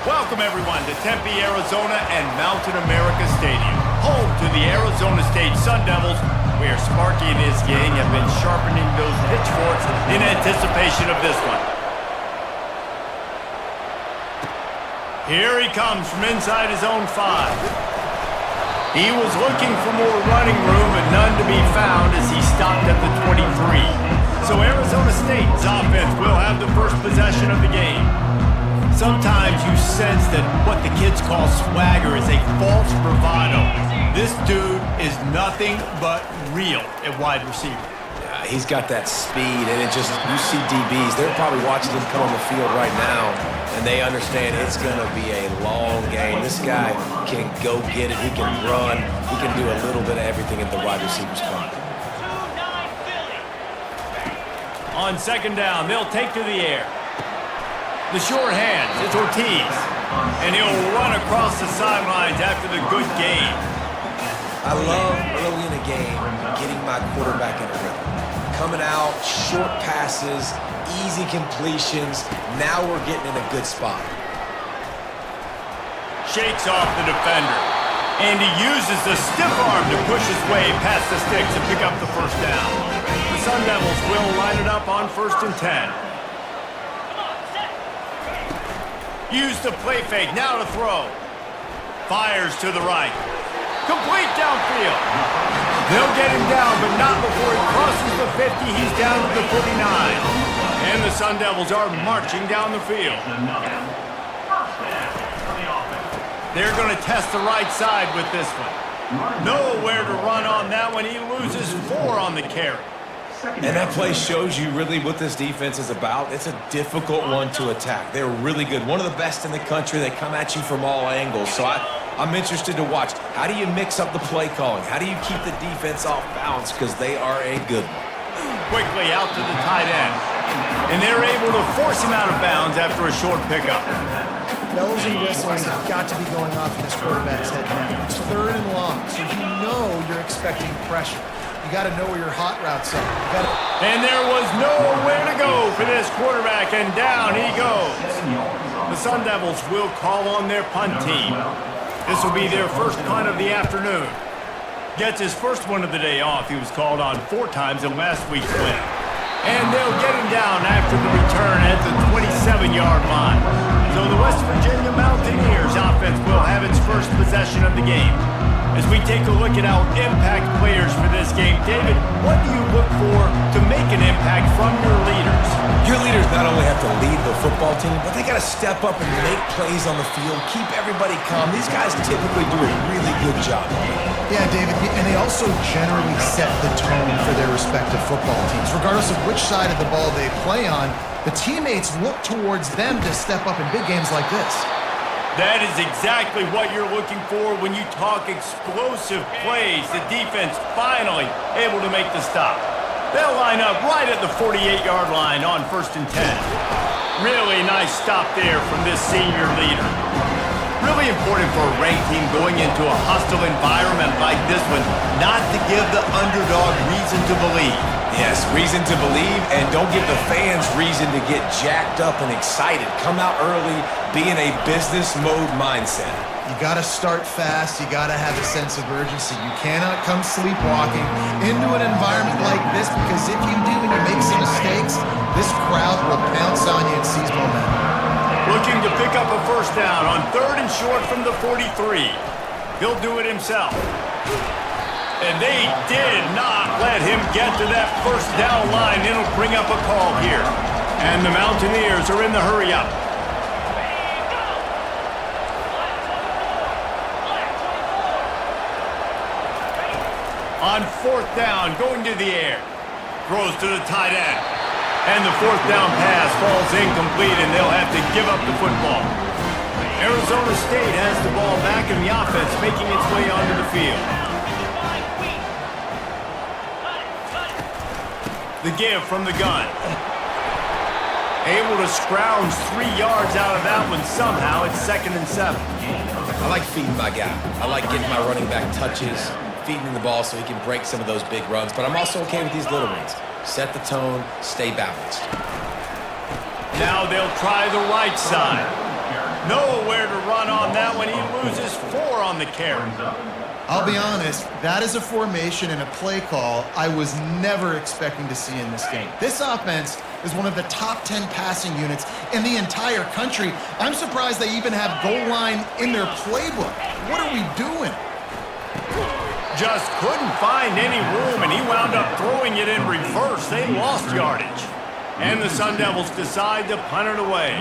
Welcome, everyone, to Tempe, Arizona and Mountain America Stadium, home to the Arizona State Sun Devils, where Sparky and his gang have been sharpening those pitchforks in anticipation of this one. Here he comes from inside his own 5. He was looking for more running room, but none to be found as he stopped at the 23. So Arizona State's offense will have the first possession of the game. Sometimes you sense that what the kids call swagger is a false bravado. This dude is nothing but real at wide receiver. Yeah, he's got that speed, and you see DBs, they're probably watching him come on the field right now, and they understand it's going to be a long game. This guy can go get it, he can run, he can do a little bit of everything at the wide receiver spot. On second down, they'll take to the air. The short hands, it's Ortiz. And he'll run across the sidelines after the good gain. I love early in a game getting my quarterback in a rhythm. Coming out, short passes, easy completions. Now we're getting in a good spot. Shakes off the defender. And he uses the stiff arm to push his way past the sticks and pick up the first down. The Sun Devils will line it up on 1st and 10. Use the play fake, now to throw. Fires to the right. Complete downfield. They'll get him down, but not before he crosses the 50. He's down to the 49. And the Sun Devils are marching down the field. They're going to test the right side with this one. Nowhere to run on that one. He loses 4 on the carry. And that play shows you really what this defense is about. It's a difficult one to attack. They're really good. One of the best in the country. They come at you from all angles. So I'm interested to watch. How do you mix up the play calling? How do you keep the defense off balance? Because they are a good one. Quickly out to the tight end. And they're able to force him out of bounds after a short pickup. Bells and whistles have got to be going off in this quarterback's head now. It's 3rd and long, so you know you're expecting pressure. You got to know where your hot routes are. And there was nowhere to go for this quarterback, and down he goes. The Sun Devils will call on their punt team. This will be their first punt of the afternoon. Gets his first one of the day off. He was called on 4 times in last week's win. And they'll get him down after the return at the 27-yard line. So the West Virginia Mountaineers offense will have its first possession of the game. As we take a look at our impact players for this game, David, what do you look for to make an impact from your leaders? Your leaders not only have to lead the football team, but they got to step up and make plays on the field, keep everybody calm. These guys typically do a really good job. Yeah, David, and they also generally set the tone for their respective football teams. Regardless of which side of the ball they play on, the teammates look towards them to step up in big games like this. That is exactly what you're looking for when you talk explosive plays. The defense finally able to make the stop. They'll line up right at the 48-yard line on 1st and 10. Really nice stop there from this senior leader. Really important for a ranked team going into a hostile environment like this one, not to give the underdog reason to believe. Yes, reason to believe, and don't give the fans reason to get jacked up and excited. Come out early, be in a business mode mindset. You got to start fast. You got to have a sense of urgency. You cannot come sleepwalking into an environment like this, because if you do and you make some mistakes, this crowd will pounce on you and seize momentum. Looking to pick up a first down on 3rd and short from the 43. He'll do it himself. And they did not let him get to that first down line. It'll bring up a call here. And the Mountaineers are in the hurry-up. On 4th down, going to the air. Throws to the tight end. And the 4th down pass falls incomplete, and they'll have to give up the football. Arizona State has the ball back in the offense, making its way onto the field. The give from the gun. Able to scrounge 3 yards out of that one somehow. It's 2nd and 7. I like feeding my guy. I like getting my running back touches, feeding him the ball so he can break some of those big runs. But I'm also okay with these little ones. Set the tone, stay balanced. Now they'll try the right side. Nowhere to run on that one. He loses 4 on the carry. I'll be honest, that is a formation and a play call I was never expecting to see in this game. This offense is one of the top 10 passing units in the entire country. I'm surprised they even have goal line in their playbook. What are we doing? Just couldn't find any room, and he wound up throwing it in reverse. They lost yardage. And the Sun Devils decide to punt it away.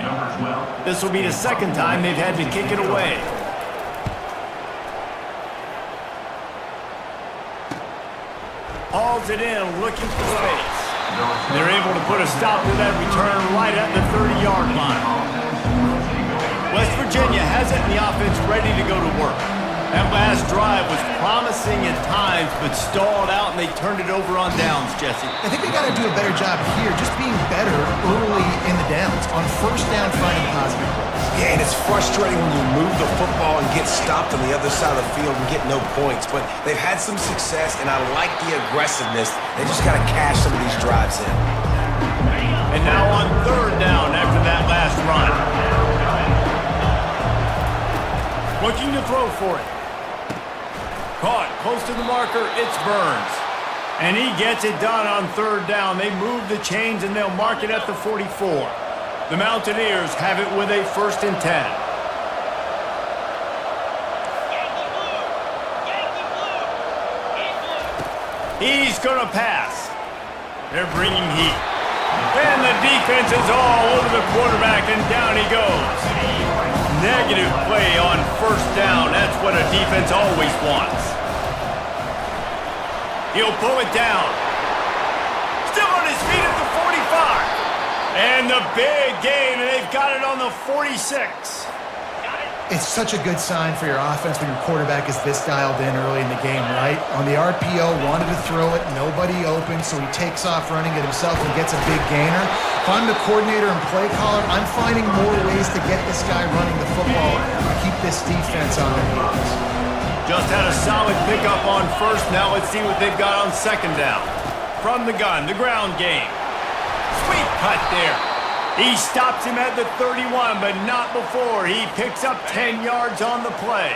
This will be the second time they've had to kick it away. Hauls it in, looking for space. They're able to put a stop to that return right at the 30-yard line. West Virginia has it in the offense ready to go to work. That last drive was promising at times, but stalled out, and they turned it over on downs, Jesse. I think we got to do a better job here, just being better early in the downs. On first down, finding positive plays. Yeah, and it's frustrating when you move the football and get stopped on the other side of the field and get no points. But they've had some success, and I like the aggressiveness. They just got to cash some of these drives in. And now on third down after that last run. Looking to throw for it. Caught close to the marker, it's Burns. And he gets it done on third down. They move the chains and they'll mark it at the 44. The Mountaineers have it with a 1st and 10. He's going to pass. They're bringing heat. And the defense is all over the quarterback, and down he goes. Negative play on first down. That's what a defense always wants. He'll pull it down. Still on his feet at the 45. And the big gain, and they've got it on the 46. It's such a good sign for your offense when your quarterback is this dialed in early in the game, right? On the RPO, wanted to throw it, nobody open, so he takes off running it himself and gets a big gainer. If I'm the coordinator and play caller, I'm finding more ways to get this guy running the football and keep this defense on their heels. Just had a solid pickup on first. Now let's see what they've got on second down. From the gun, the ground game. Sweet cut there. He stops him at the 31, but not before. He picks up 10 yards on the play.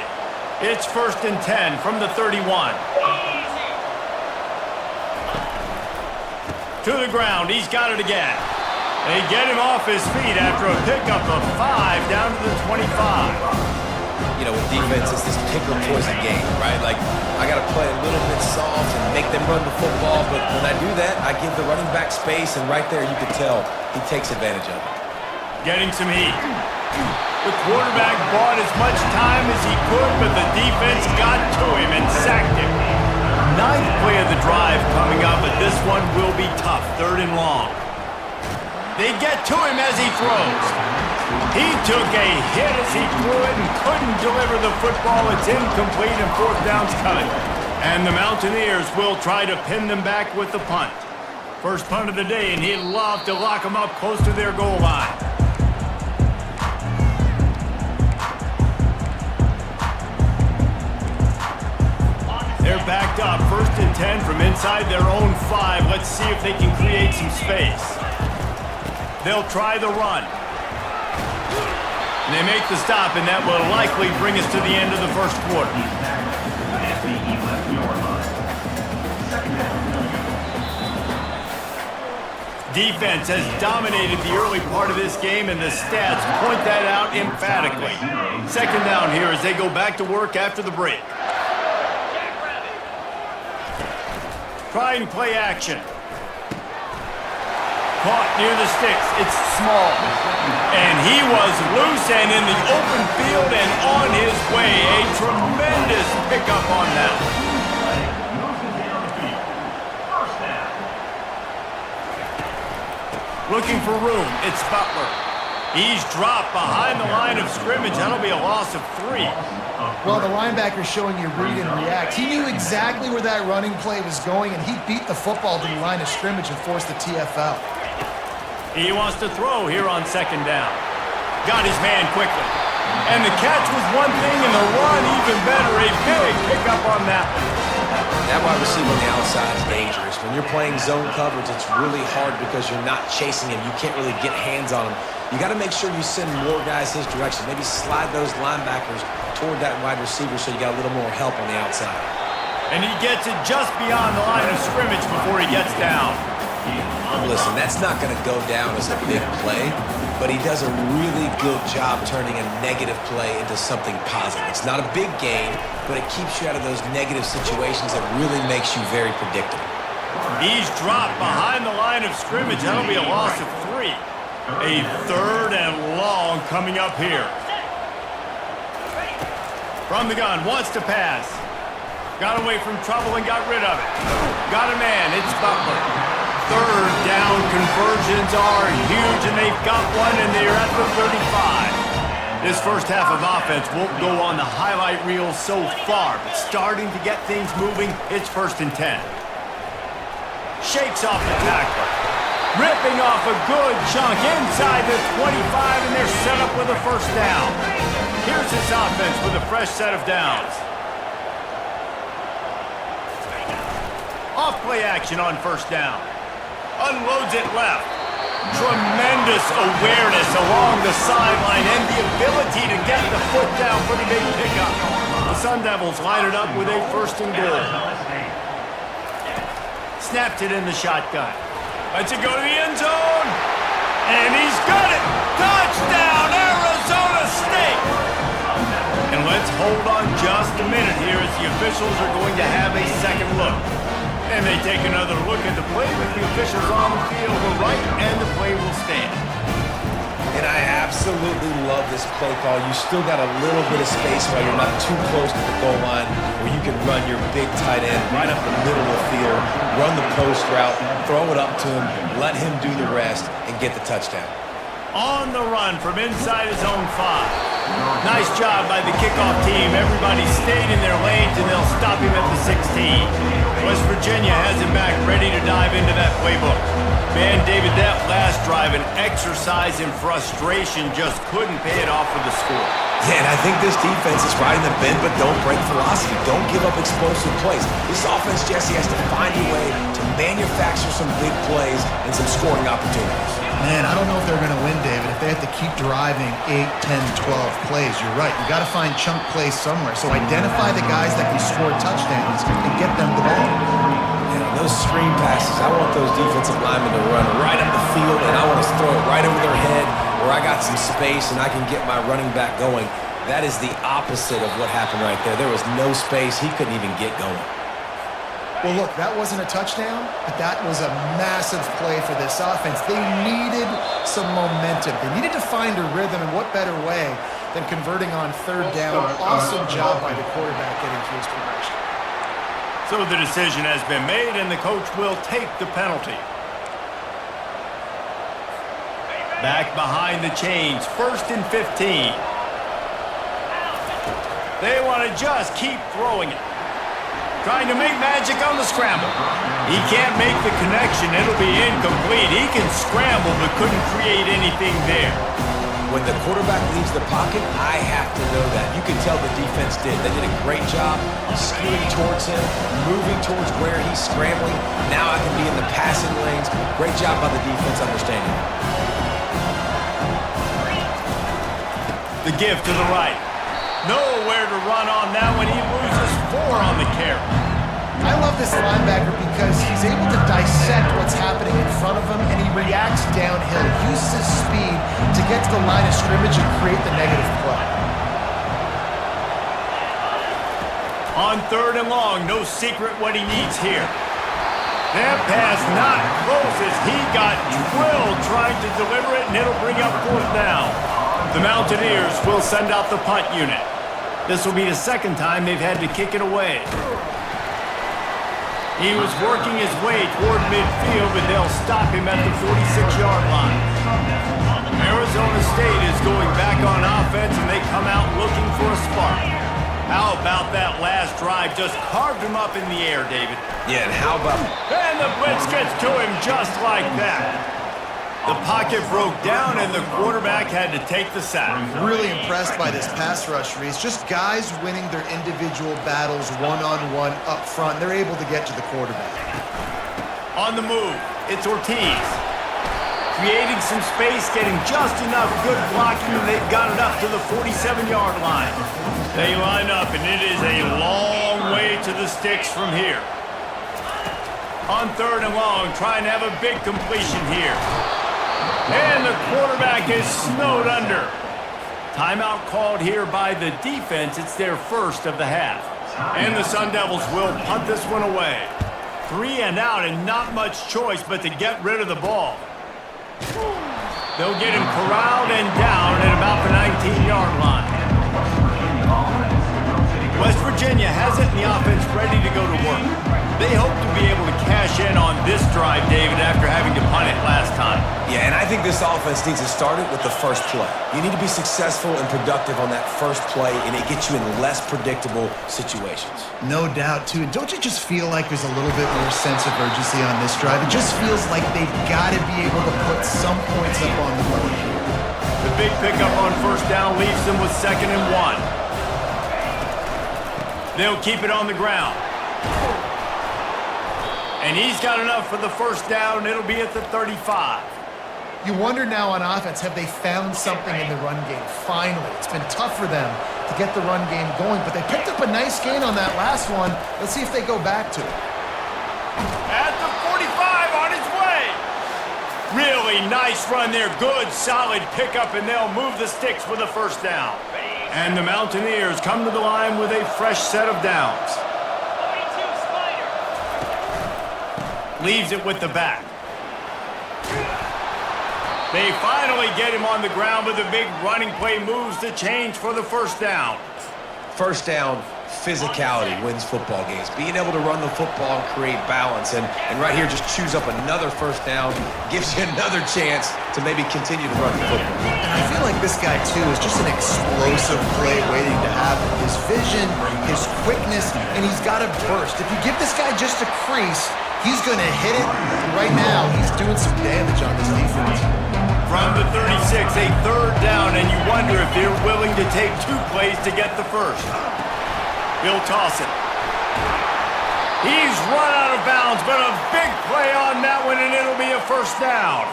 It's 1st and 10 from the 31. To the ground. He's got it again. They get him off his feet after a pickup of 5 down to the 25. You know, with defense, it's this pick or poison game, right? Like, I got to play a little bit soft and make them run the football, but when I do that, I give the running back space, and right there you can tell he takes advantage of it. Getting some heat. The quarterback bought as much time as he could, but the defense got to him and sacked him. 9th play of the drive coming up, but this one will be tough. 3rd and long. They get to him as he throws. He took a hit as he threw it and couldn't deliver the football. It's incomplete and 4th down's coming. And the Mountaineers will try to pin them back with the punt. First punt of the day, and he'd love to lock them up close to their goal line. They're backed up, 1st and 10 from inside their own 5. Let's see if they can create some space. They'll try the run. And they make the stop, and that will likely bring us to the end of the first quarter. Defense has dominated the early part of this game, and the stats point that out emphatically. Second down here as they go back to work after the break. Try and play action. Caught near the sticks. It's Small. And he was loose and in the open field and on his way. A tremendous pickup on that. Looking for room. It's Butler. He's dropped behind the line of scrimmage. That'll be a loss of 3. Well, the linebacker's showing you read and react. He knew exactly where that running play was going, and he beat the football to the line of scrimmage and forced the TFL. He wants to throw here on second down. Got his man quickly. And the catch was one thing, and the run even better. A big pickup on that one. That wide receiver on the outside is dangerous. When you're playing zone coverage, it's really hard because you're not chasing him. You can't really get hands on him. You got to make sure you send more guys his direction. Maybe slide those linebackers toward that wide receiver so you got a little more help on the outside. And he gets it just beyond the line of scrimmage before he gets down. Listen, that's not going to go down as a big play, but he does a really good job turning a negative play into something positive. It's not a big gain, but it keeps you out of those negative situations that really makes you very predictable. He's dropped behind the line of scrimmage. That'll be a loss of 3. A 3rd and long coming up here. From the gun, wants to pass. Got away from trouble and got rid of it. Got a man, it's Butler. 3rd down conversions are huge, and they've got one, and they're at the 35. This first half of offense won't go on the highlight reel so far, but starting to get things moving, it's 1st and 10. Shakes off the tackler. Ripping off a good chunk inside the 25, and they're set up with a 1st down. Here's this offense with a fresh set of downs. Off play action on 1st down. Unloads it left. Tremendous awareness along the sideline and the ability to get the foot down for the big pickup. The Sun Devils line it up with a 1st and goal. Snapped it in the shotgun. Lets it go to the end zone. And he's got it. Touchdown, Arizona State. And let's hold on just a minute here as the officials are going to have a second look. And they take another look at the play with the officials on the field were right, and the play will stand. And I absolutely love this play call. You still got a little bit of space while you're not too close to the goal line where you can run your big tight end right up the middle of the field, run the post route, throw it up to him, let him do the rest, and get the touchdown. On the run from inside his own 5. Nice job by the kickoff team. Everybody stayed in their lanes, and they'll stop him at the 16. West Virginia has him back ready to dive into that playbook. Man, David, that last drive, an exercise in frustration, just couldn't pay it off for the score. Yeah, and I think this defense is riding the bend but don't break philosophy. Don't give up explosive plays. This offense, Jesse, has to find a way to manufacture some big plays and some scoring opportunities. Man, I don't know if they're going to win, David, if they have to keep driving 8, 10, 12 plays. You're right. You got to find chunk plays somewhere. So identify the guys that can score touchdowns and get them the ball. Yeah, those screen passes, I want those defensive linemen to run right up the field, and I want to throw it right over their head where I got some space and I can get my running back going. That is the opposite of what happened right there. There was no space. He couldn't even get going. Well, look, that wasn't a touchdown, but that was a massive play for this offense. They needed some momentum. They needed to find a rhythm, and what better way than converting on 3rd down. Awesome job by the quarterback getting through his progression. So the decision has been made, and the coach will take the penalty. Back behind the chains, 1st and 15. They want to just keep throwing it. Trying to make magic on the scramble. He can't make the connection. It'll be incomplete. He can scramble, but couldn't create anything there. When the quarterback leaves the pocket, I have to know that. You can tell the defense did. They did a great job skewing towards him, moving towards where he's scrambling. Now I can be in the passing lanes. Great job by the defense understanding. The give to the right. Nowhere to run on that one. He loses 4 on the carry. I love this linebacker because he's able to dissect what's happening in front of him, and he reacts downhill, uses his speed to get to the line of scrimmage and create the negative play. On 3rd and long, no secret what he needs here. That pass not close as he got drilled trying to deliver it, and it'll bring up 4th down. The Mountaineers will send out the punt unit. This will be the 2nd time they've had to kick it away. He was working his way toward midfield, but they'll stop him at the 46-yard line. Arizona State is going back on offense, and they come out looking for a spark. How about that last drive? Just carved him up in the air, David. Yeah, and how about... And the blitz gets to him just like that. The pocket broke down, and the quarterback had to take the sack. Really impressed by this pass rush, Reese. Just guys winning their individual battles one-on-one up front. They're able to get to the quarterback. On the move, it's Ortiz. Creating some space, getting just enough good blocking, and they've got it up to the 47-yard line. They line up, and it is a long way to the sticks from here. On 3rd and long, trying to have a big completion here. And the quarterback is snowed under. Timeout called here by the defense. It's their first of the half. And the Sun Devils will punt this one away. 3 and out, and not much choice but to get rid of the ball. They'll get him corralled and down at about the 19-yard line. West Virginia has it in the offense ready to go to work. They hope to be able to cash in on this drive, David, after having to punt it last time. Yeah, and I think this offense needs to start it with the first play. You need to be successful and productive on that first play, and it gets you in less predictable situations. No doubt, too. Don't you just feel like there's a little bit more sense of urgency on this drive? It just feels like they've got to be able to put some points up on the board. The big pickup on 1st down leaves them with 2nd and 1. They'll keep it on the ground. And he's got enough for the 1st down, and it'll be at the 35. You wonder now on offense, have they found something in the run game? Finally. It's been tough for them to get the run game going, but they picked up a nice gain on that last one. Let's see if they go back to it. At the 45, on his way. Really nice run there. Good, solid pickup, and they'll move the sticks with a 1st down. And the Mountaineers come to the line with a fresh set of downs. Leaves it with the back. They finally get him on the ground, but the big running play moves the change for the 1st down. 1st down, physicality wins football games. Being able to run the football and create balance. And right here, just choose up another 1st down, gives you another chance to maybe continue to run the football. And I feel like this guy, too, is just an explosive play waiting to happen. His vision, his quickness, and he's got a burst. If you give this guy just a crease, he's going to hit it. Right now, he's doing some damage on this defense. From the 36, a 3rd down, and you wonder if they're willing to take 2 plays to get the 1st. He'll toss it. He's run out of bounds, but a big play on that one, and it'll be a 1st down.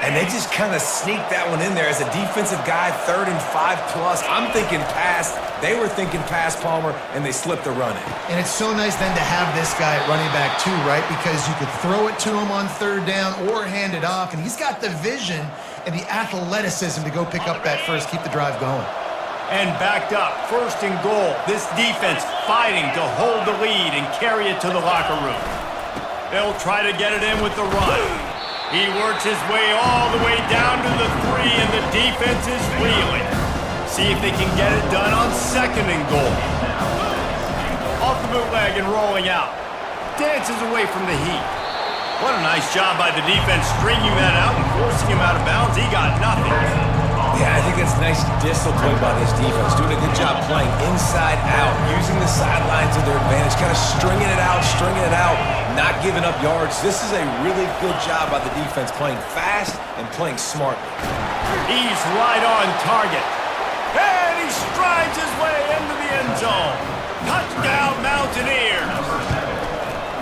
And they just kind of sneaked that one in there as a defensive guy, 3rd and 5+. I'm thinking pass. They were thinking pass, Palmer, and they slipped the run in. And it's so nice then to have this guy at running back too, right? Because you could throw it to him on 3rd down or hand it off, and he's got the vision and the athleticism to go pick up that 1st, keep the drive going. And backed up, 1st and goal. This defense fighting to hold the lead and carry it to the locker room. They'll try to get it in with the run. He works his way all the way down to the 3, and the defense is reeling. See if they can get it done on 2nd and goal. Off the bootleg and rolling out. Dances away from the heat. What a nice job by the defense stringing that out and forcing him out of bounds. He got nothing. Yeah, I think that's nice discipline by this defense. Doing a good job playing inside out, using the sideline to their advantage, kind of stringing it out, not giving up yards. This is a really good job by the defense, playing fast and playing smartly. He's right on target. And he strides his way into the end zone. Touchdown, Mountaineers.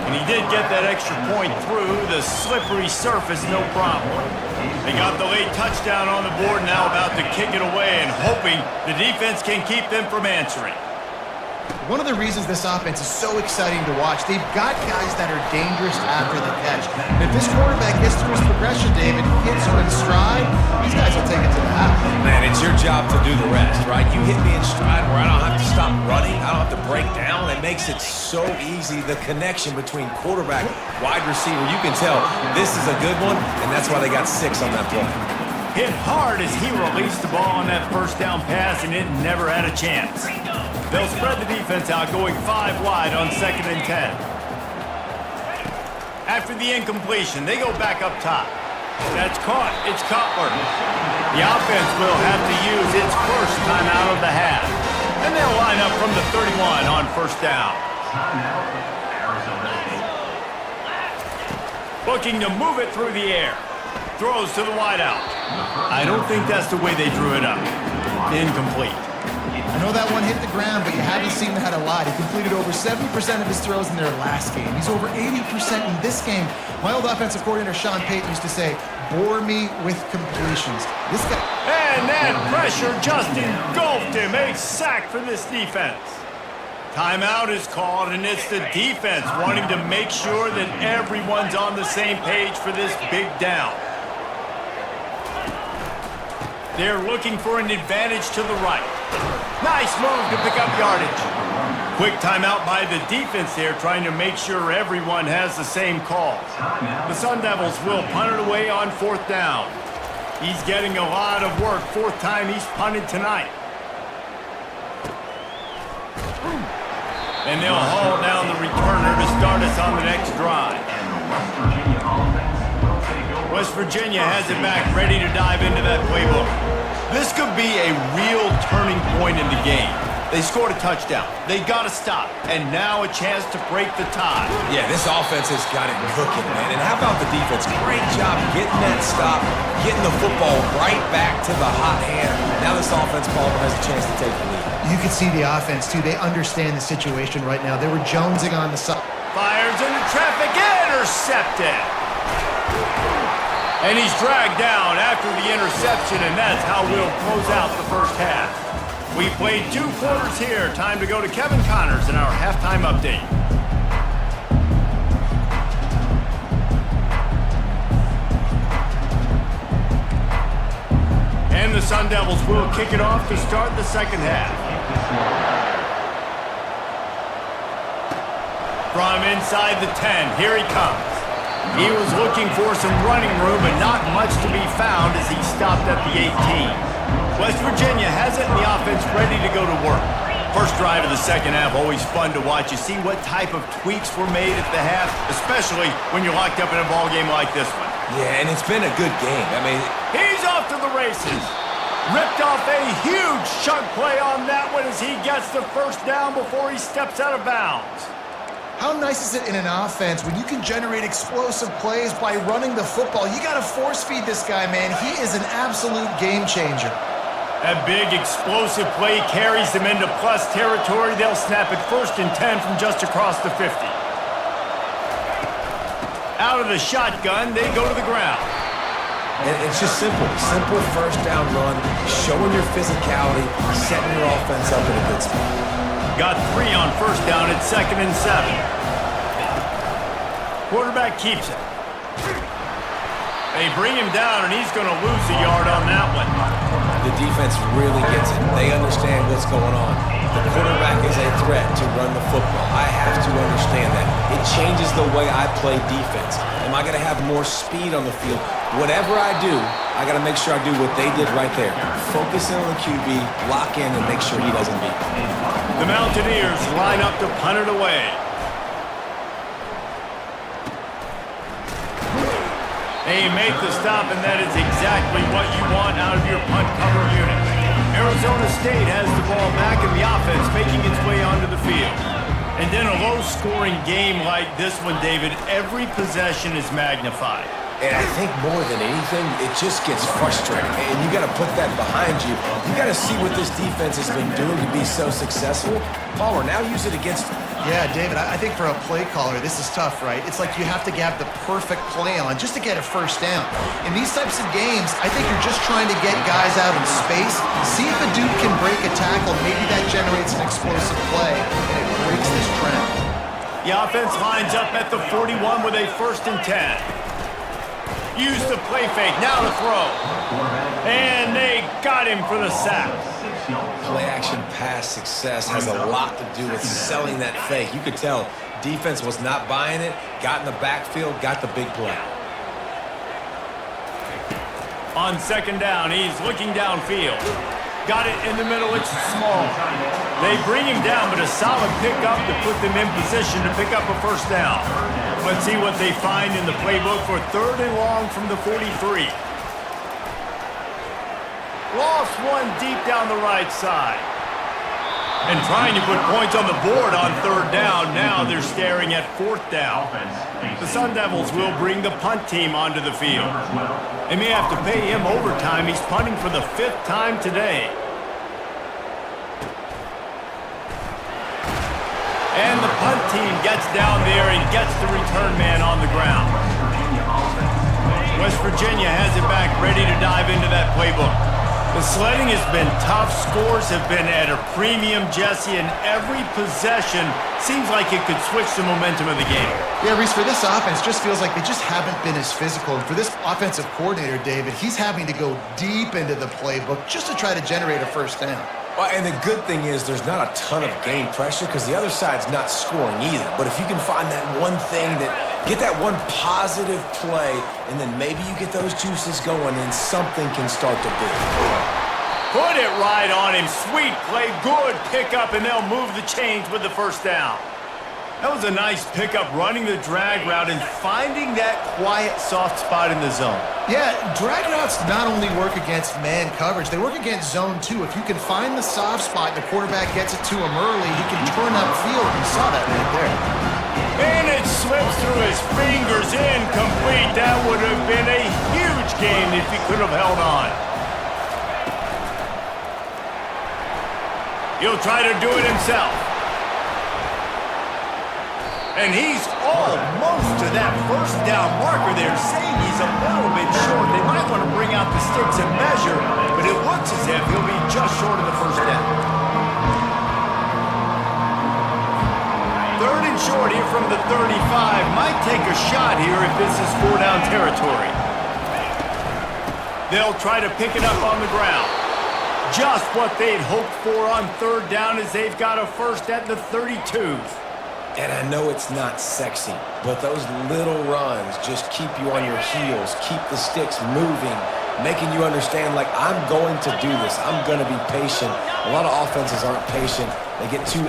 And he did get that extra point through the slippery surface, no problem. They got the late touchdown on the board, now about to kick it away and hoping the defense can keep them from answering. One of the reasons this offense is so exciting to watch, they've got guys that are dangerous after the catch. And if this quarterback gets through his progression, David, hits him in stride, these guys will take it to the house. Man, it's your job to do the rest, right? You hit me in stride where I don't have to stop running, I don't have to break down. It makes it so easy, the connection between quarterback, wide receiver. You can tell this is a good one, and that's why they got 6 on that play. Hit hard as he released the ball on that 1st down pass, and it never had a chance. They'll spread the defense out, going 5 wide on 2nd and 10. After the incompletion, they go back up top. That's caught. It's Cutler. The offense will have to use its first timeout of the half. And they'll line up from the 31 on 1st down. Looking to move it through the air. Throws to the wideout. I don't think that's the way they drew it up. Incomplete. I know that one hit the ground, but you haven't seen that a lot. He completed over 70% of his throws in their last game. He's over 80% in this game. My old offensive coordinator, Sean Payton, used to say, bore me with completions. This guy... And that pressure just engulfed him. A sack for this defense. Timeout is called, and it's the defense wanting to make sure that everyone's on the same page for this big down. They're looking for an advantage to the right. Nice move to pick up yardage. Quick timeout by the defense there, trying to make sure everyone has the same call. The Sun Devils will punt it away on 4th down. He's getting a lot of work. 4th time he's punted tonight. And they'll haul down the returner to start us on the next drive. West Virginia has it back, ready to dive into that playbook. This could be a real turning point in the game. They scored a touchdown. They got to stop. And now a chance to break the tie. Yeah, this offense has got it cooking, man. And how about the defense? Great job getting that stop, getting the football right back to the hot hand. Now this offense, Palmer, has a chance to take the lead. You can see the offense, too. They understand the situation right now. They were jonesing on the side. Fires into traffic, intercepted. And he's dragged down after the interception, and that's how we'll close out the first half. We played 2 quarters here. Time to go to Kevin Connors in our halftime update. And the Sun Devils will kick it off to start the second half. From inside the 10, here he comes. He was looking for some running room, but not much to be found as he stopped at the 18. West Virginia has it, and the offense ready to go to work. First drive of the second half, always fun to watch. You see what type of tweaks were made at the half, especially when you're locked up in a ball game like this one. Yeah, and it's been a good game. I mean, he's off to the races. Ripped off a huge chunk play on that one as he gets the first down before he steps out of bounds. How nice is it in an offense when you can generate explosive plays by running the football? You got to force feed this guy, man. He is an absolute game changer. That big explosive play carries them into plus territory. They'll snap it 1st and 10 from just across the 50. Out of the shotgun, they go to the ground. And it's just simple. Simple first down run, showing your physicality, setting your offense up in a good spot. Got 3 on first down at 2nd and 7. Quarterback keeps it. They bring him down, and he's going to lose a yard on that one. The defense really gets it. They understand what's going on. The quarterback is a threat to run the football. I have to understand that. It changes the way I play defense. Am I going to have more speed on the field? Whatever I do, I got to make sure I do what they did right there. Focus in on the QB, lock in, and make sure he doesn't beat me. The Mountaineers line up to punt it away. They make the stop, and that is exactly what you want out of your punt cover unit. Arizona State has the ball back in the offense, making its way onto the field. And in a low-scoring game like this one, David, every possession is magnified. And I think more than anything, it just gets frustrating. And you got to put that behind you. You got to see what this defense has been doing to be so successful. Palmer, now use it against them. Yeah, David, I think for a play caller, this is tough, right? It's like you have to have the perfect play on just to get a first down. In these types of games, I think you're just trying to get guys out in space, see if a dude can break a tackle. Maybe that generates an explosive play, and it breaks this trend. The offense lines up at the 41 with a 1st and 10. Use the play fake, now to throw. And they got him for the sack. Play action pass success has a lot to do with selling that fake. You could tell defense was not buying it, got in the backfield, got the big play. On 2nd down, he's looking downfield. Got it in the middle, it's small. They bring him down, but a solid pickup to put them in position to pick up a first down. Let's see what they find in the playbook for 3rd and long from the 43. Lost one deep down the right side. And trying to put points on the board on third down. Now they're staring at fourth down. The Sun Devils will bring the punt team onto the field. They may have to pay him overtime. He's punting for the 5th time today. And the punt team gets down there and gets the return man on the ground. West Virginia has it back, ready to dive into that playbook. The sledding has been tough. Scores have been at a premium, Jesse, and every possession seems like it could switch the momentum of the game. Yeah, Reese, for this offense, just feels like they just haven't been as physical. And for this offensive coordinator, David, he's having to go deep into the playbook just to try to generate a first down. Well, and the good thing is there's not a ton of game pressure because the other side's not scoring either. But if you can find that one thing get that one positive play, and then maybe you get those juices going, and something can start to build. Put it right on him. Sweet play, good pickup, and they'll move the chains with the first down. That was a nice pickup, running the drag route and finding that quiet, soft spot in the zone. Yeah, drag routes not only work against man coverage, they work against zone too. If you can find the soft spot and the quarterback gets it to him early, he can turn upfield. You saw that right there. And it slips through his fingers, incomplete. That would have been a huge game if he could have held on. He'll try to do it himself. And he's almost to that first down marker there, saying he's a little bit short. They might want to bring out the sticks and measure, but it looks as if he'll be just short of the first down. 3rd and short here from the 35. Might take a shot here if this is 4-down territory. They'll try to pick it up on the ground. Just what they'd hoped for on 3rd down as they've got a first at the 32. And I know it's not sexy, but those little runs just keep you on your heels, keep the sticks moving, making you understand, like, I'm going to do this. I'm going to be patient. A lot of offenses aren't patient. They get too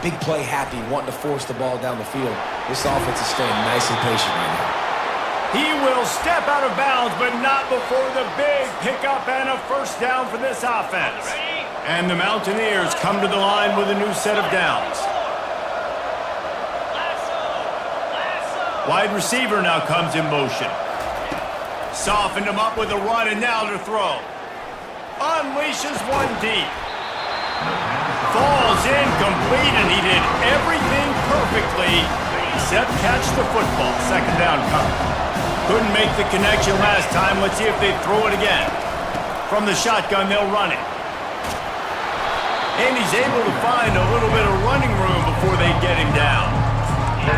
big play happy, wanting to force the ball down the field. This offense is staying nice and patient right now. He will step out of bounds, but not before the big pickup and a first down for this offense. And the Mountaineers come to the line with a new set of downs. Wide receiver now comes in motion. Softened him up with a run, and now to throw. Unleashes one deep. Falls incomplete, and he did everything perfectly except catch the football. 2nd down coming. Couldn't make the connection last time. Let's see if they throw it again. From the shotgun, they'll run it. And he's able to find a little bit of running room before they get him down.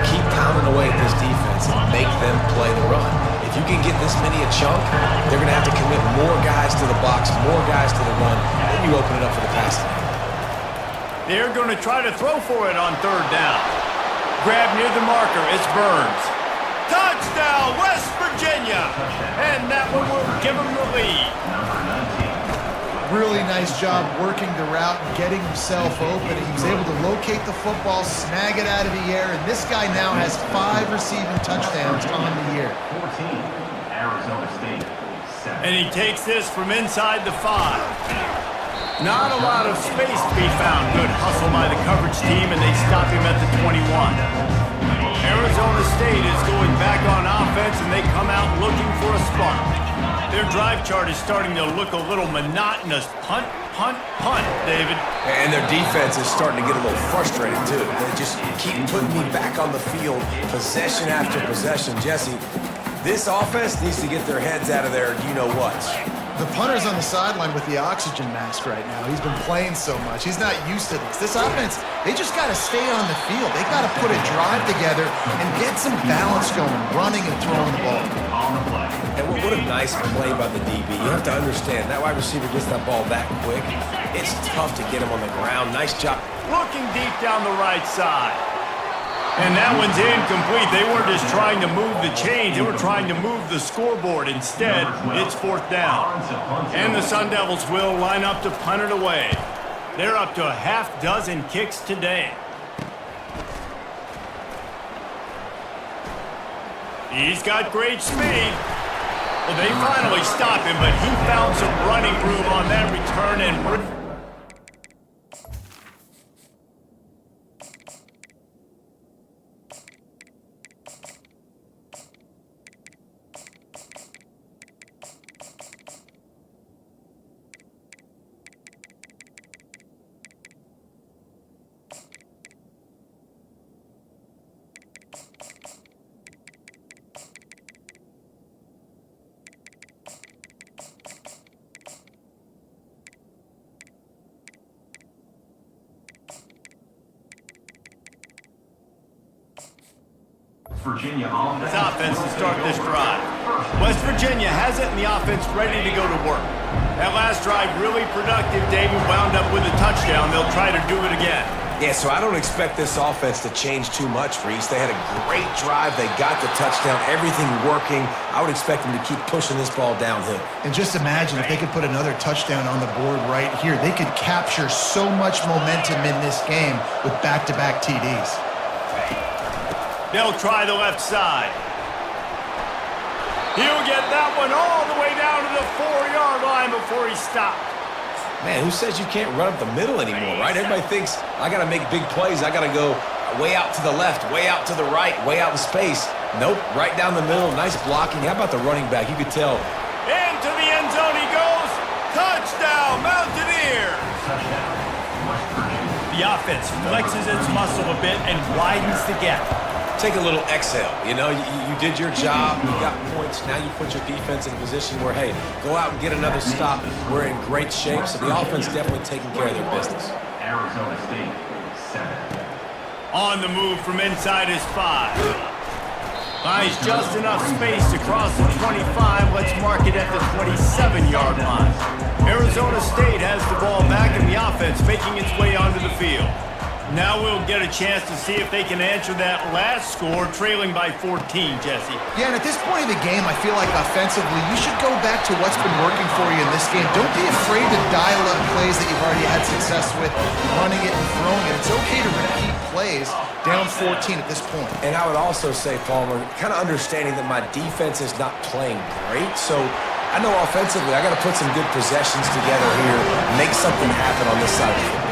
Keep pounding away at this defense and make them play the run. If you can get this many a chunk, they're going to have to commit more guys to the box, more guys to the run, then you open it up for the passing game. They're going to try to throw for it on 3rd down. Grab near the marker. It's Burns. Touchdown, West Virginia! And that one will give them the lead. Really nice job working the route and getting himself open. He was able to locate the football, snag it out of the air, and this guy now has 5 receiving touchdowns on the year. And he takes this from inside the 5. Not a lot of space to be found. Good hustle by the coverage team, and they stop him at the 21. Arizona State is going back on offense, and they come out looking for a spark. Their drive chart is starting to look a little monotonous. Punt, punt, punt, David. And their defense is starting to get a little frustrated, too. They just keep putting me back on the field, possession after possession. Jesse, this offense needs to get their heads out of their you-know-whats. The punter's on the sideline with the oxygen mask right now. He's been playing so much. He's not used to this. This offense, they just got to stay on the field. They got to put a drive together and get some balance going, running and throwing the ball. And what a nice play by the DB. You have to understand, that wide receiver gets that ball that quick. It's tough to get him on the ground. Nice job. Looking deep down the right side. And that one's incomplete. They weren't just trying to move the chains. They were trying to move the scoreboard. Instead, it's 4th down. And the Sun Devils will line up to punt it away. They're up to a half-dozen kicks today. He's got great speed. Well, they finally stopped him, but he found some running room on that return and His offense to start this drive. West Virginia has it, and the offense ready to go to work. That last drive really productive. David wound up with a touchdown. They'll try to do it again. Yeah, so I don't expect this offense to change too much, Reese. They had a great drive. They got the touchdown, everything working. I would expect them to keep pushing this ball downhill. And just imagine if they could put another touchdown on the board right here. They could capture so much momentum in this game with back-to-back TDs. They'll try the left side. He'll get that one all the way down to the 4-yard line before he stopped. Man, who says you can't run up the middle anymore, right? Everybody thinks I got to make big plays. I got to go way out to the left, way out to the right, way out in space. Nope, right down the middle. Nice blocking. How about the running back? You could tell. Into the end zone he goes. Touchdown, Mountaineers. The offense flexes its muscle a bit and widens the gap. Take a little exhale. You know, you did your job. You got points. Now you put your defense in a position where, hey, go out and get another stop. We're in great shape. So the offense definitely taking care of their business. Arizona State, 7. On the move from inside his 5. Buys just enough space to cross the 25. Let's mark it at the 27-yard line. Arizona State has the ball back in the offense, making its way onto the field. Now we'll get a chance to see if they can answer that last score, trailing by 14, Jesse. Yeah, and at this point in the game, I feel like offensively, you should go back to what's been working for you in this game. Don't be afraid to dial up plays that you've already had success with, running it and throwing it. It's okay to repeat plays down 14 at this point. And I would also say, Palmer, kind of understanding that my defense is not playing great, so I know offensively I got to put some good possessions together here, make something happen on this side of the football.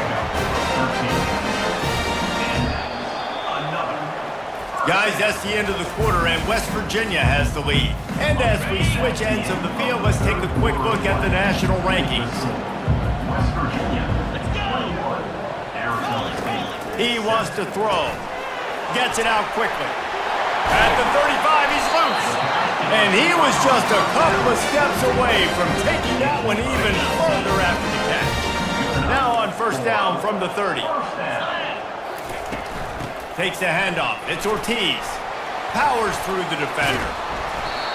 Guys, that's the end of the quarter, and West Virginia has the lead. And as we switch ends of the field, let's take a quick look at the national rankings. West Virginia, let's go. Arizona State. He wants to throw. Gets it out quickly. At the 35, he's loose. And he was just a couple of steps away from taking that one even further after the catch. Now on first down from the 30. Takes the handoff. It's Ortiz. Powers through the defender.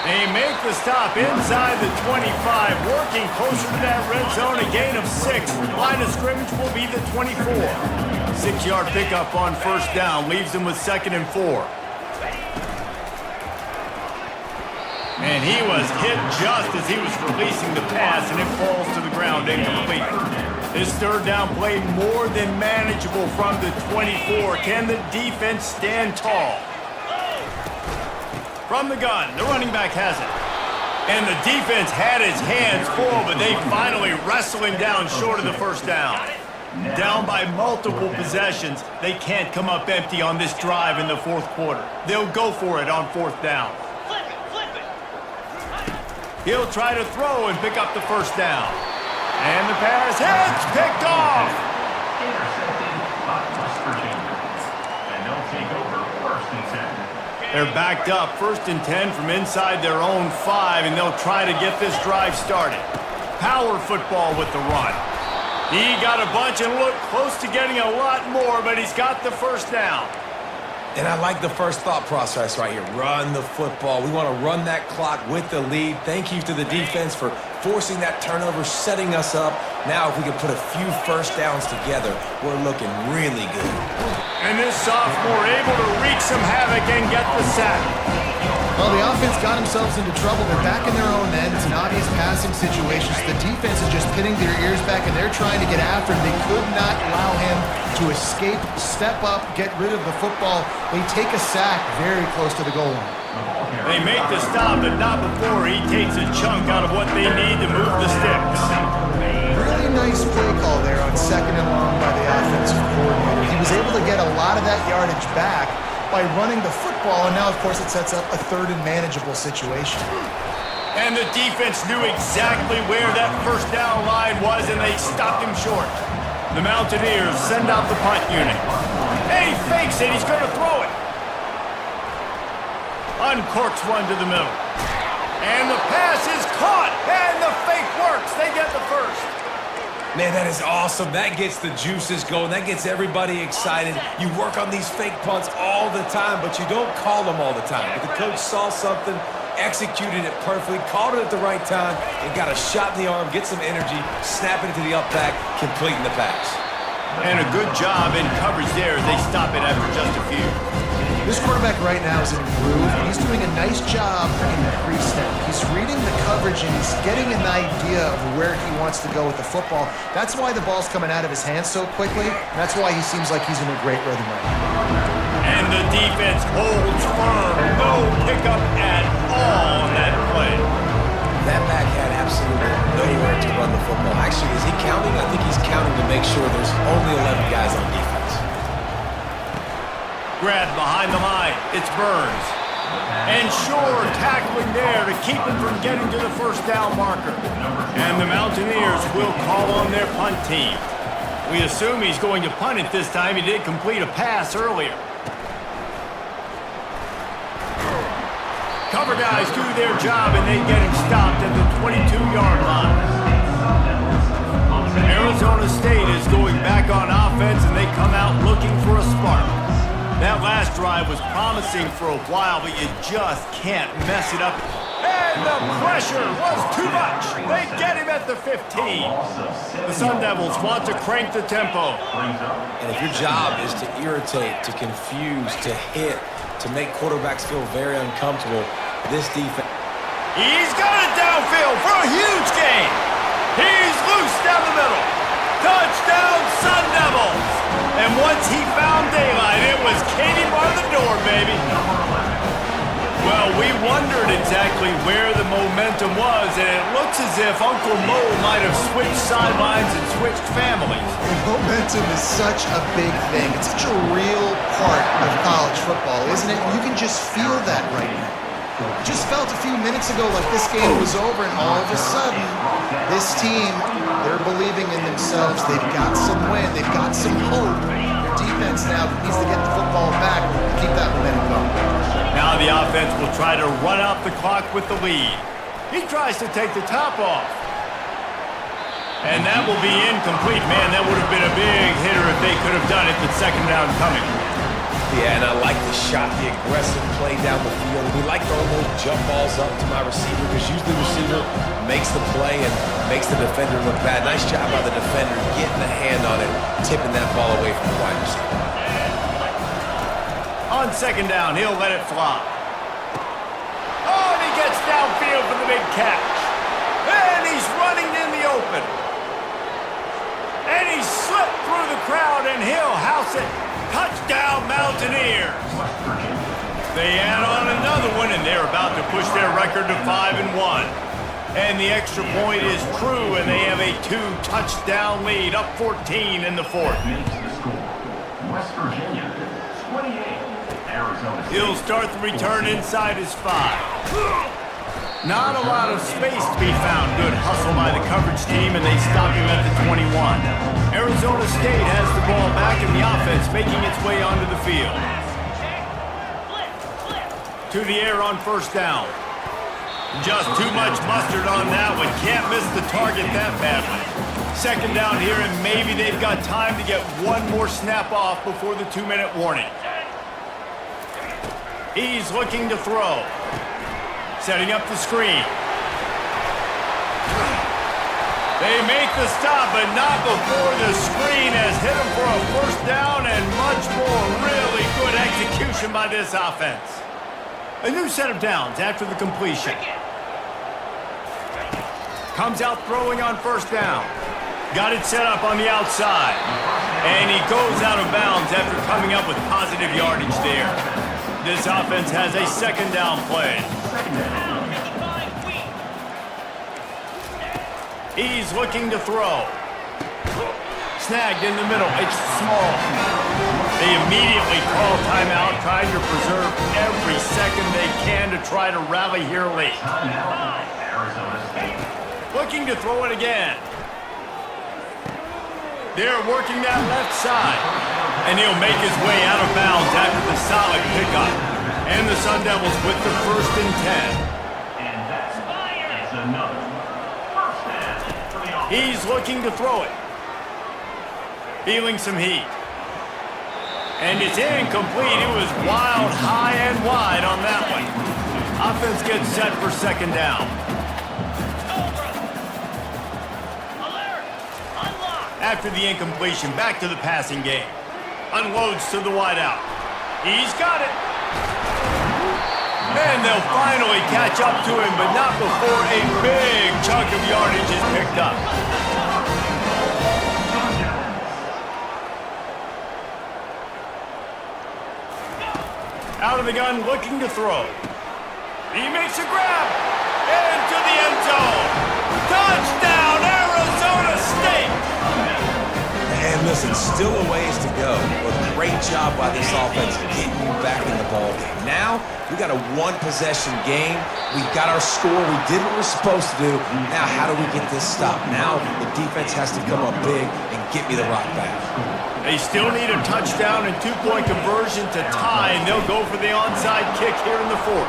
They make the stop inside the 25, working closer to that red zone, a gain of 6. Line of scrimmage will be the 24. 6-yard pickup on first down leaves them with 2nd and 4. And he was hit just as he was releasing the pass, and it falls to the ground incomplete. This third down play more than manageable from the 24. Can the defense stand tall? From the gun, the running back has it. And the defense had his hands full, but they finally wrestle him down short of the first down. Down by multiple possessions, they can't come up empty on this drive in the fourth quarter. They'll go for it on fourth down. He'll try to throw and pick up the first down. And the pass hits, picked off. Intercepted by West Virginia. And they'll take over 1st and 10. They're backed up 1st and 10 from inside their own 5, and they'll try to get this drive started. Power football with the run. He got a bunch and looked close to getting a lot more, but he's got the first down. And I like the first thought process right here. Run the football. We want to run that clock with the lead. Thank you to the defense for forcing that turnover, setting us up. Now, if we can put a few first downs together, we're looking really good. And this sophomore able to wreak some havoc and get the sack. Well, the offense got themselves into trouble. They're back in their own end. It's an obvious passing situation. So the defense is just pinning their ears back, and they're trying to get after him. They could not allow him to escape, step up, get rid of the football. They take a sack very close to the goal line. They make the stop, but not before he takes a chunk out of what they need to move the sticks. Really nice play call there on 2nd and long by the offensive coordinator. He was able to get a lot of that yardage back by running the football, and now, of course, it sets up a 3rd and manageable situation. And the defense knew exactly where that first down line was, and they stopped him short. The Mountaineers send out the punt unit. And he fakes it. He's going to throw it. Uncorks one to the middle. And the pass is caught, and the fake works. They get the first. Man, that is awesome. That gets the juices going. That gets everybody excited. You work on these fake punts all the time, but you don't call them all the time. But the coach saw something, executed it perfectly, called it at the right time, and got a shot in the arm, get some energy, snap it into the up back, completing the pass. And a good job in coverage there as they stop it after just a few. This quarterback right now is in a groove, and he's doing a nice job in the pre-snap. He's reading the coverage, and he's getting an idea of where he wants to go with the football. That's why the ball's coming out of his hands so quickly, and that's why he seems like he's in a great rhythm right now. And the defense holds firm. No pickup at all on that play. That back had absolutely nowhere to run the football. Actually, is he counting? I think he's counting to make sure there's only 11 guys on defense. Grabbed behind the line. It's Burns. And Shore tackling there to keep him from getting to the first down marker. And the Mountaineers will call on their punt team. We assume he's going to punt it this time. He did complete a pass earlier. Cover guys do their job, and they get him stopped at the 22-yard line. Arizona State is going back on offense, and they come out looking for a spark. That last drive was promising for a while, but you just can't mess it up. And the pressure was too much. They get him at the 15. The Sun Devils want to crank the tempo. And if your job is to irritate, to confuse, to hit, to make quarterbacks feel very uncomfortable, this defense... He's got it downfield for a huge gain. He's loose down the middle. Touchdown, Sun Devils. And once he found daylight, it was Katie bar the door, baby. Well, we wondered exactly where the momentum was, and it looks as if Uncle Mo might have switched sidelines and switched families. Momentum is such a big thing. It's such a real part of college football, isn't it? You can just feel that right now. It just felt a few minutes ago like this game was over, and all of a sudden, this team, they're believing in themselves. They've got some wind. They've got some hope. Their defense now needs to get the football back and keep that momentum going. Now the offense will try to run out the clock with the lead. He tries to take the top off. And that will be incomplete. Man, that would have been a big hitter if they could have done it. The second down coming. Yeah, and I like the shot, the aggressive play down the field. We like throwing those jump balls up to my receiver because usually the receiver makes the play and makes the defender look bad. Nice job by the defender getting the hand on it, tipping that ball away from the wide receiver. On second down, he'll let it fly. Oh, and he gets downfield for the big catch. And he's running in the open. And he slipped through the crowd, and he'll house it. Touchdown, Mountaineers. They add on another one, and they're about to push their record to 5-1. And the extra point is true, and they have a 2-touchdown lead, up 14 in the fourth. West Virginia, 28. Arizona State. He'll start the return inside his 5. Not a lot of space to be found. Good hustle by the coverage team, and they stop him at the 21. Arizona State has the ball back in the offense, making its way onto the field. To the air on first down. Just too much mustard on that one. Can't miss the target that badly. Second down here, and maybe they've got time to get one more snap off before the 2-minute warning. He's looking to throw. Setting up the screen. They make the stop, but not before the screen has hit him for a first down and much more. Really good execution by this offense. A new set of downs after the completion. Comes out throwing on first down. Got it set up on the outside. And he goes out of bounds after coming up with positive yardage there. This offense has a second down play. He's looking to throw. Snagged in the middle. It's small. They immediately call timeout, trying to preserve every second they can to try to rally here late. Looking to throw it again. They're working that left side. And he'll make his way out of bounds after the solid pickup. And the Sun Devils with the 1st and 10. And that's another first down for the offense. He's looking to throw it. Feeling some heat. And it's incomplete. It was wild, high and wide on that one. Offense gets set for second down. After the incompletion, back to the passing game. Unloads to the wideout. He's got it. And they'll finally catch up to him, but not before a big chunk of yardage is picked up. Out of the gun, looking to throw. He makes a grab. Into the end zone. Touchdown, Arizona State! And listen, still a ways to go, but great job by this offense getting you back in the ballgame. Now, we got a one-possession game. We got our score. We did what we're supposed to do. Now, how do we get this stopped? Now, the defense has to come up big and get me the rock back. They still need a touchdown and two-point conversion to tie, and they'll go for the onside kick here in the fourth.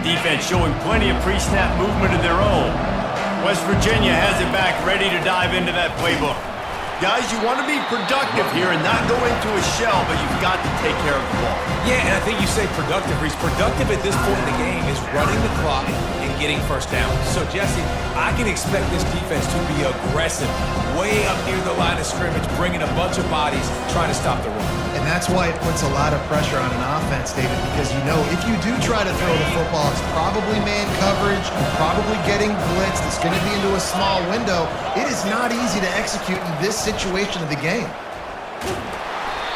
Defense showing plenty of pre-snap movement of their own. West Virginia has it back, ready to dive into that playbook. Guys, you want to be productive here and not go into a shell, but you've got to take care of the ball. Yeah, and I think you say productive, Reese. Productive at this point in the game is running the clock and getting first down. So, Jesse, I can expect this defense to be aggressive, way up near the line of scrimmage, bringing a bunch of bodies, trying to stop the run. And that's why it puts a lot of pressure on an offense, David, because you know if you do try to throw the football, it's probably man coverage, probably getting blitzed, it's going to be into a small window. It is not easy to execute in this situation of the game.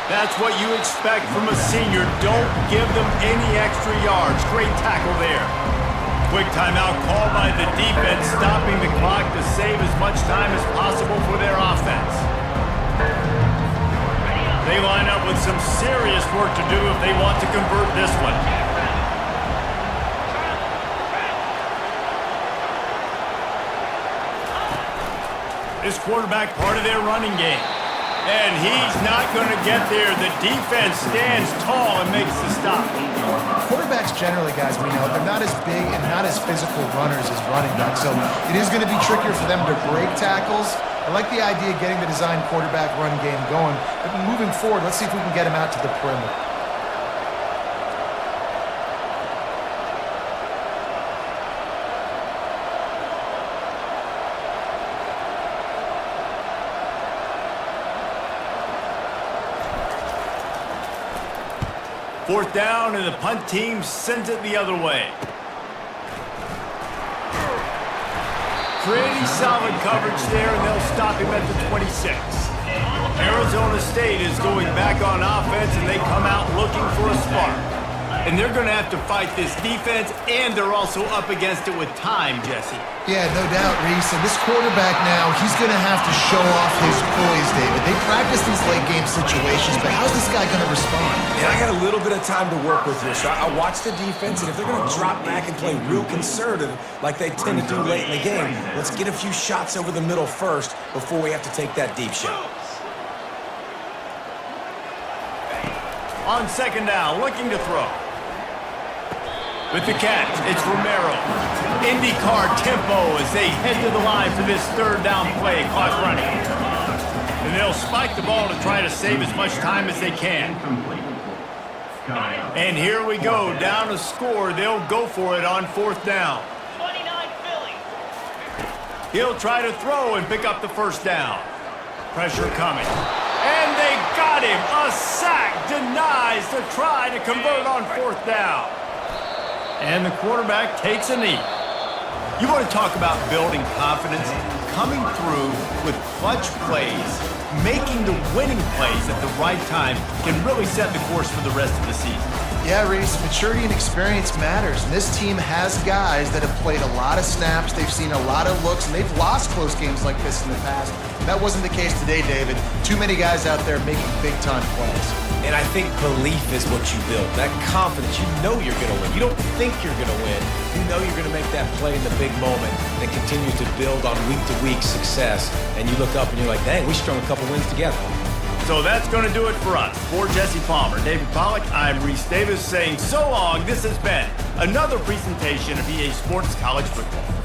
That's what you expect from a senior. Don't give them any extra yards. Great tackle there. Quick timeout called by the defense, stopping the clock to save as much time as possible for their offense. They line up with some serious work to do if they want to convert this one. This quarterback part of their running game. And he's not going to get there. The defense stands tall and makes the stop. Quarterbacks generally, guys, we know, they're not as big and not as physical runners as running backs. So it is going to be trickier for them to break tackles. I like the idea of getting the design quarterback run game going. But moving forward, let's see if we can get him out to the perimeter. Fourth down, and the punt team sends it the other way. Pretty solid coverage there, and they'll stop him at the 26. Arizona State is going back on offense, and they come out looking for a spark. And they're going to have to fight this defense, and they're also up against it with time, Jesse. Yeah, no doubt, Reese. And this quarterback now, he's going to have to show off his poise, David. They practice these late-game situations, but how's this guy going to respond? And I got a little bit of time to work with here, so I watch the defense, and if they're going to drop back and play real conservative like they tend to do late in the game, let's get a few shots over the middle first before we have to take that deep shot. On second down, looking to throw. With the catch, it's Romero. IndyCar tempo as they head to the line for this third down play, clock running. And they'll spike the ball to try to save as much time as they can. And here we go, down a score. They'll go for it on fourth down. 29 Philly. He'll try to throw and pick up the first down. Pressure coming. And they got him. A sack denies the try to convert on fourth down. And the quarterback takes a knee. You want to talk about building confidence? Coming through with clutch plays, making the winning plays at the right time can really set the course for the rest of the season. Yeah, Reese, maturity and experience matters. And this team has guys that have played a lot of snaps. They've seen a lot of looks, and they've lost close games like this in the past. That wasn't the case today, David. Too many guys out there making big-time plays. And I think belief is what you build. That confidence, you know you're going to win. You don't think you're going to win. You know you're going to make that play in the big moment that continues to build on week-to-week success. And you look up and you're like, dang, we strung a couple wins together. So that's going to do it for us. For Jesse Palmer, David Pollack, I'm Reese Davis saying so long. This has been another presentation of EA Sports College Football.